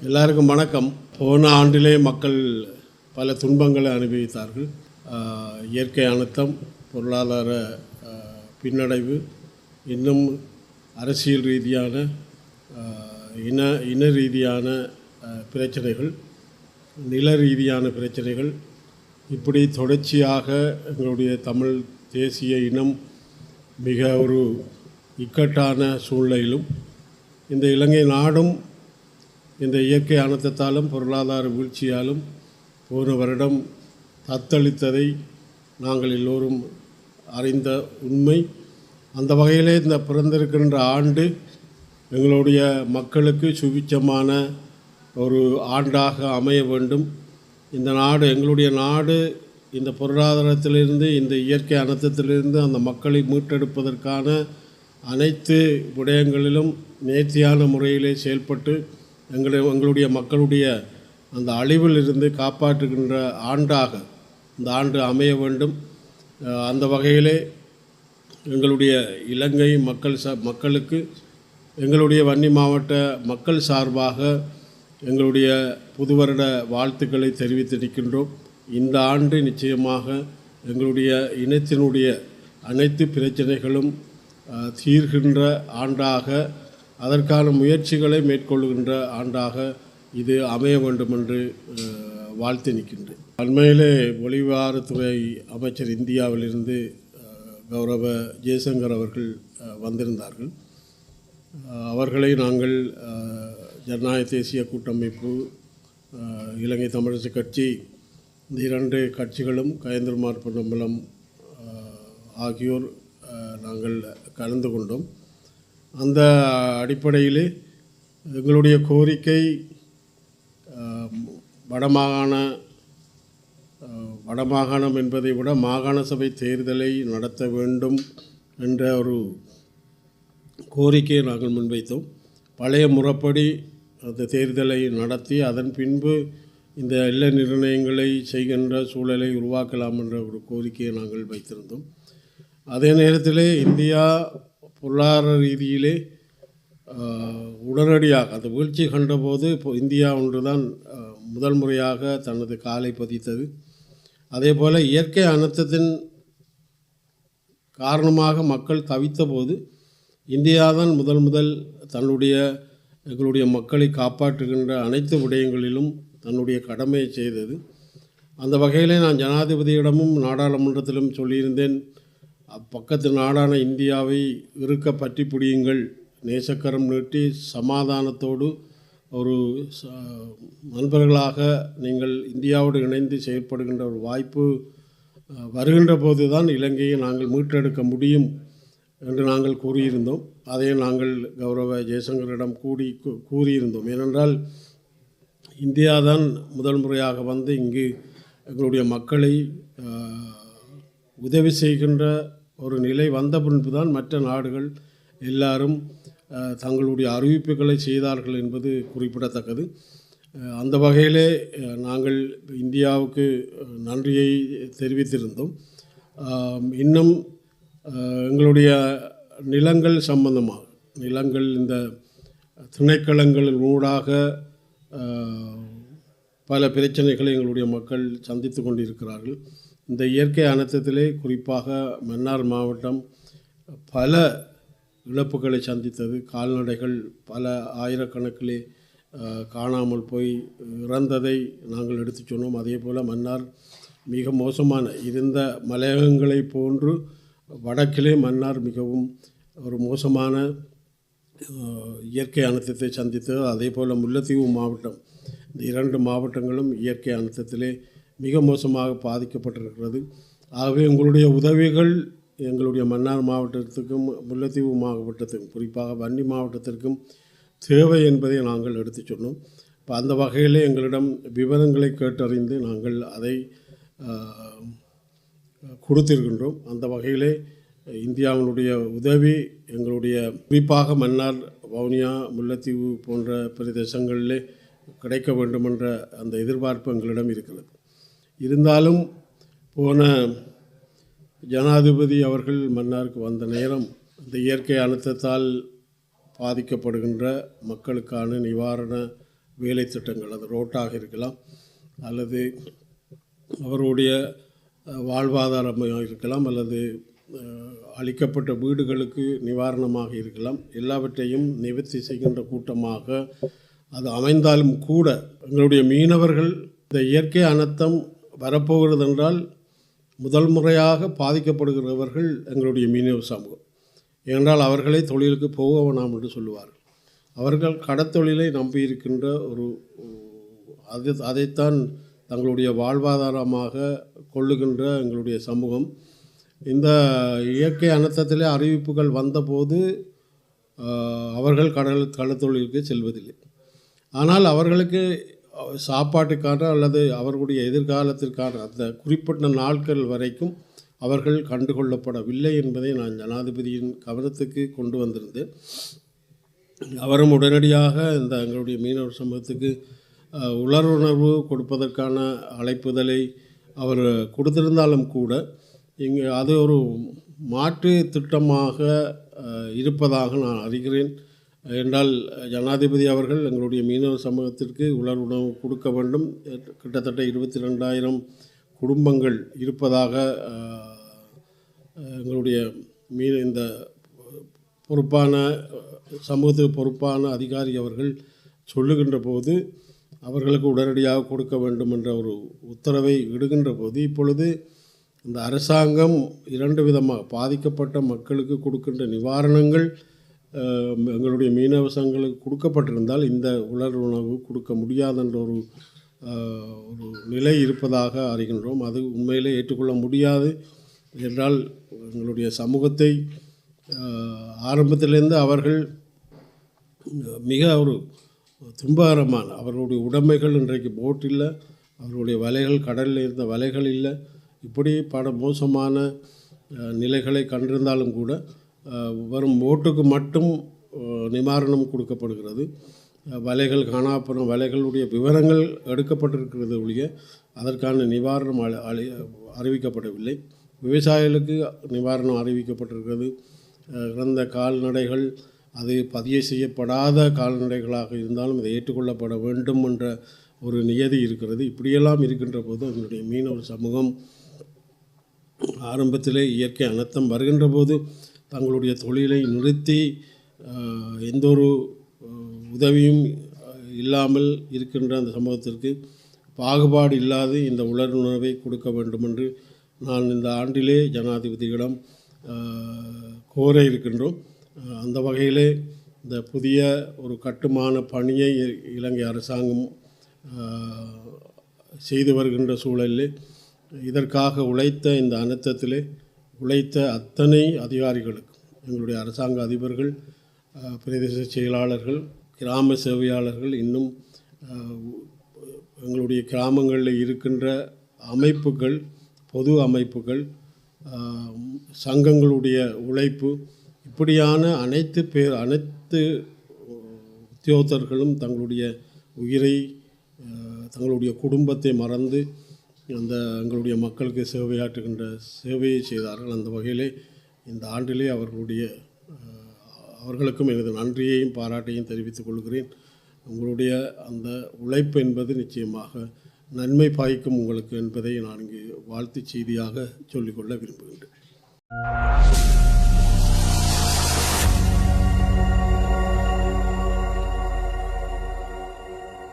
எல்லாருக்கும் வணக்கம். போன ஆண்டிலே மக்கள் பல துன்பங்களை அனுபவித்தார்கள். இயற்கை அனர்த்தம், பொருளாதார பின்னடைவு, இன்னும் அரசியல் ரீதியான இன ரீதியான பிரச்சனைகள், நில ரீதியான பிரச்சனைகள், இப்படி தொடர்ச்சியாக எங்களுடைய தமிழ் தேசிய இனம் மிக ஒரு இக்கட்டான சூழ்நிலையிலும் இந்த இலங்கை நாடும் இந்த இயற்கை அனர்த்தத்தாலும் பொருளாதார வீழ்ச்சியாலும் போன வருடம் தத்தளித்ததை நாங்கள் எல்லோரும் அறிந்த உண்மை. அந்த வகையிலே இந்த பிறந்திருக்கின்ற ஆண்டு எங்களுடைய மக்களுக்கு சுபிட்சமான ஒரு ஆண்டாக அமைய வேண்டும். இந்த நாடு, எங்களுடைய நாடு, இந்த பொருளாதாரத்திலிருந்து, இந்த இயற்கை அனர்த்தத்திலிருந்து அந்த மக்களை மீட்டெடுப்பதற்கான அனைத்து விடயங்களிலும் நேர்த்தியான முறையிலே செயல்பட்டு எங்களுடைய மக்களுடைய அந்த அழிவில் இருந்து காப்பாற்றுகின்ற ஆண்டாக இந்த ஆண்டு அமைய வேண்டும். அந்த வகையிலே எங்களுடைய இலங்கை மக்களுக்கு எங்களுடைய வன்னி மாவட்ட மக்கள் சார்பாக எங்களுடைய புது வருட வாழ்த்துக்களை தெரிவித்திருக்கின்றோம். இந்த ஆண்டு நிச்சயமாக எங்களுடைய இனத்தினுடைய அனைத்து பிரச்சனைகளும் தீர்கின்ற ஆண்டாக, அதற்கான முயற்சிகளை மேற்கொள்கின்ற ஆண்டாக இது அமைய வேண்டும் என்று வாழ்த்து நிற்கின்றேன். அண்மையிலே வெளிவிவகாரத்துறை அமைச்சர் இந்தியாவிலிருந்து கௌரவ ஜெய்சங்கர் அவர்கள் வந்திருந்தார்கள். அவர்களை நாங்கள் ஜனநாயக தேசிய கூட்டமைப்பு, இலங்கை தமிழரசு கட்சி, இந்த இரண்டு கட்சிகளும், கயந்திரமார் பொன்னம்பலம் ஆகியோர் நாங்கள் கலந்து கொண்டோம். அந்த அடிப்படையில் எங்களுடைய கோரிக்கை வடமாகாணம் என்பதை விட மாகாண சபை தேர்தலை நடத்த வேண்டும் என்ற ஒரு கோரிக்கையை நாங்கள் முன்வைத்தோம். பழைய முறைப்படி அந்த தேர்தலை நடத்தி அதன் பின்பு இந்த எல்லை நிர்ணயங்களை செய்கின்ற சூழலை உருவாக்கலாம் என்ற ஒரு கோரிக்கையை நாங்கள் வைத்திருந்தோம். அதே நேரத்தில் இந்தியா பொருளாதார ரீதியிலே உடனடியாக அந்த வீழ்ச்சி கண்டபோது இந்தியா ஒன்றுதான் முதல் முறையாக தனது காலை பதித்தது. அதே போல் இயற்கை அனர்த்தத்தின் காரணமாக மக்கள் தவித்த போது இந்தியாதான் முதல் எங்களுடைய மக்களை காப்பாற்றுகின்ற அனைத்து விடயங்களிலும் தன்னுடைய கடமையை செய்தது. அந்த வகையிலே நான் ஜனாதிபதியிடமும் நாடாளுமன்றத்திலும் சொல்லியிருந்தேன், பக்கத்து நாடான இந்தியாவை இருக்க பற்றி பிடியுங்கள், நேசக்கரம் நீட்டி சமாதானத்தோடு ஒரு நண்பர்களாக நீங்கள் இந்தியாவோடு இணைந்து செயல்படுகின்ற ஒரு வாய்ப்பு வருகின்ற போது தான் இலங்கையை நாங்கள் மீட்டெடுக்க முடியும் என்று நாங்கள் கூறியிருந்தோம். அதை நாங்கள் கௌரவ ஜெய்சங்கரிடம் கூறியிருந்தோம். ஏனென்றால் இந்தியாதான் முதல் முறையாக வந்து இங்கு எங்களுடைய மக்களை உதவி செய்கின்ற ஒரு நிலை வந்த பின்பு தான் மற்ற நாடுகள் எல்லாரும் தங்களுடைய அறிவிப்புகளை செய்தார்கள் என்பது குறிப்பிடத்தக்கது. அந்த வகையிலே நாங்கள் இந்தியாவுக்கு நன்றியை தெரிவித்திருந்தோம். இன்னும் எங்களுடைய நிலங்கள் சம்பந்தமாக, நிலங்கள் இந்த திணைக்களங்களின் ஊடாக பல பிரச்சனைகளை எங்களுடைய மக்கள் சந்தித்து கொண்டிருக்கிறார்கள். இந்த இயற்கை அனர்த்தத்திலே குறிப்பாக மன்னார் மாவட்டம் பல இழப்புகளை சந்தித்தது. கால்நடைகள் பல ஆயிரக்கணக்கிலே காணாமல் போய் இறந்ததை நாங்கள் எடுத்து சொன்னோம். அதே போல் மன்னார் மிக மோசமான இருந்த மலையகங்களை போன்று வடக்கிலே மன்னார் மிகவும் ஒரு மோசமான இயற்கை அனர்த்தத்தை சந்தித்தது. அதே போல் முல்லைத்தீவு மாவட்டம், இந்த இரண்டு மாவட்டங்களும் இயற்கை அனர்த்தத்திலே மிக மோசமாக பாதிக்கப்பட்டிருக்கிறது. ஆகவே உங்களுடைய உதவிகள் எங்களுடைய மன்னார் மாவட்டத்துக்கும் முல்லைத்தீவு மாவட்டத்துக்கும், குறிப்பாக வன்னி மாவட்டத்திற்கும் தேவை என்பதை நாங்கள் எடுத்து சொன்னோம். இப்போ அந்த வகையில் எங்களிடம் விவரங்களை கேட்டறிந்து நாங்கள் அதை கொடுத்திருக்கின்றோம். அந்த வகையிலே இந்தியாவினுடைய உதவி எங்களுடைய குறிப்பாக மன்னார், வவுனியா, முல்லைத்தீவு போன்ற பிரதேசங்களிலே கிடைக்க வேண்டுமென்ற அந்த எதிர்பார்ப்பு எங்களிடம் இருக்கிறது. இருந்தாலும் போன ஜனாதிபதி அவர்கள் மன்னாருக்கு வந்த நேரம் இந்த இயற்கை அனர்த்தத்தால் பாதிக்கப்படுகின்ற மக்களுக்கான நிவாரண வேலை திட்டங்கள், அது ரோட்டாக இருக்கலாம் அல்லது அவருடைய வாழ்வாதாரமாக இருக்கலாம் அல்லது அளிக்கப்பட்ட வீடுகளுக்கு நிவாரணமாக இருக்கலாம். எல்லாவற்றையும் நிவர்த்தி செய்கின்ற கூட்டமாக அது அமைந்தாலும் கூட எங்களுடைய மீனவர்கள் இந்த இயற்கை அனர்த்தம் வரப்போகிறது என்றால் முதல் முறையாக பாதிக்கப்படுகிறவர்கள் எங்களுடைய மீனவ சமூகம். ஏனென்றால் அவர்களே தொழிலுக்கு போக வேணாம் என்று சொல்லுவார்கள். அவர்கள் கடத்தொழிலை நம்பியிருக்கின்ற அதைத்தான் தங்களுடைய வாழ்வாதாரமாக கொள்ளுகின்ற எங்களுடைய சமூகம். இந்த இயற்கை அனர்த்தத்திலே அறிவிப்புகள் வந்தபோது அவர்கள் கடத்தொழிலுக்கு செல்வதில்லை. ஆனால் அவர்களுக்கு சாப்பாட்டுக்கான அல்லது அவர்களுடைய எதிர்காலத்திற்கான அந்த குறிப்பிட்ட நாட்கள் வரைக்கும் அவர்கள் கண்டுகொள்ளப்படவில்லை என்பதை நான் ஜனாதிபதியின் கவனத்துக்கு கொண்டு வந்திருந்தேன். அவரும் உடனடியாக இந்த எங்களுடைய மீனவர் சமூகத்துக்கு உணர்வுணர்வு கொடுப்பதற்கான அழைப்புதலை அவர் கொடுத்திருந்தாலும் கூட இங்கே அது ஒரு மாற்று திட்டமாக இருப்பதாக நான் அறிகிறேன். என்றால் ஜனாதிபதி அவர்கள் எங்களுடைய மீனவர் சமூகத்திற்கு உணவு கொடுக்க வேண்டும். கிட்டத்தட்ட 22,000 குடும்பங்கள் இருப்பதாக எங்களுடைய இந்த பொறுப்பான சமூகத்துக்கு பொறுப்பான அதிகாரி அவர்கள் சொல்லுகின்ற போது அவர்களுக்கு உடனடியாக கொடுக்க வேண்டும் என்ற ஒரு உத்தரவை இடுகின்ற போது இப்பொழுது இந்த அரசாங்கம் 2 விதமாக பாதிக்கப்பட்ட மக்களுக்கு கொடுக்கின்ற நிவாரணங்கள் எங்களுடைய மீனவ சங்கங்களுக்கு கொடுக்கப்பட்டிருந்தால் இந்த உணவு கொடுக்க முடியாதென்ற ஒரு நிலை இருப்பதாக அறிகின்றோம். அது உண்மையிலே ஏற்றுக்கொள்ள முடியாது. என்றால் எங்களுடைய சமூகத்தை ஆரம்பத்திலிருந்து அவர்கள் மிக ஒரு துன்பகரமான அவர்களுடைய உடைமைகள் இன்றைக்கு போட் இல்லை, அவர்களுடைய வலைகள் கடலில் இருந்த வலைகள் இல்லை, இப்படி மோசமான நிலைகளை கண்டிருந்தாலும் கூட வரும் போட்டுக்கு மட்டும் நிவாரணம் கொடுக்கப்படுகிறது. வலைகள் காணாப்படும் வலைகளுடைய விவரங்கள் எடுக்கப்பட்டிருக்கிறது ஒழிய அதற்கான நிவாரணம் அறிவிக்கப்படவில்லை. விவசாயிகளுக்கு நிவாரணம் அறிவிக்கப்பட்டிருக்கிறது. இறந்த கால்நடைகள் அது பதிவு செய்யப்படாத கால்நடைகளாக இருந்தாலும் அதை ஏற்றுக்கொள்ளப்பட வேண்டும் என்ற ஒரு நியதி இருக்கிறது. இப்படியெல்லாம் இருக்கின்ற போது எங்களுடைய மீனவர் சமூகம் ஆரம்பத்திலே இயற்கை அனர்த்தம் வருகின்ற போது தங்களுடைய தொழிலை நிறுத்தி எந்த ஒரு உதவியும் இல்லாமல் இருக்கின்ற அந்த சமூகத்திற்கு பாகுபாடு இல்லாது இந்த உணர்வை கொடுக்க வேண்டும் என்று நான் இந்த ஆண்டிலே ஜனாதிபதியிடம் கோர இருக்கின்றோம். அந்த வகையிலே இந்த புதிய ஒரு கட்டுமான பணியை இலங்கை அரசாங்கம் செய்து வருகின்ற சூழலிலே இதற்காக உழைத்த இந்த அனர்த்தத்திலே உழைத்த அத்தனை அதிகாரிகளுக்கும் எங்களுடைய அரசாங்க அதிபர்கள், பிரதேச செயலாளர்கள், கிராம சேவையாளர்கள், இன்னும் எங்களுடைய கிராமங்களில் இருக்கின்ற அமைப்புகள், பொது அமைப்புகள், சங்கங்களுடைய உழைப்பு, இப்படியான அனைத்து உத்தியோகத்தர்களும் தங்களுடைய உயிரை தங்களுடைய குடும்பத்தை மறந்து அந்த எங்களுடைய மக்களுக்கு சேவையாற்றுகின்ற சேவையை செய்தார்கள். அந்த வகையிலே இந்த ஆண்டிலே அவர்களுக்கும் எனது நன்றியையும் பாராட்டையும் தெரிவித்துக் கொள்கிறேன். உங்களுடைய அந்த உழைப்பு என்பது நிச்சயமாக நன்மை பாய்க்கும் உங்களுக்கு என்பதை நான் இங்கு வாழ்த்துச் செய்தியாக சொல்லிக்கொள்ள விரும்புகின்றேன்.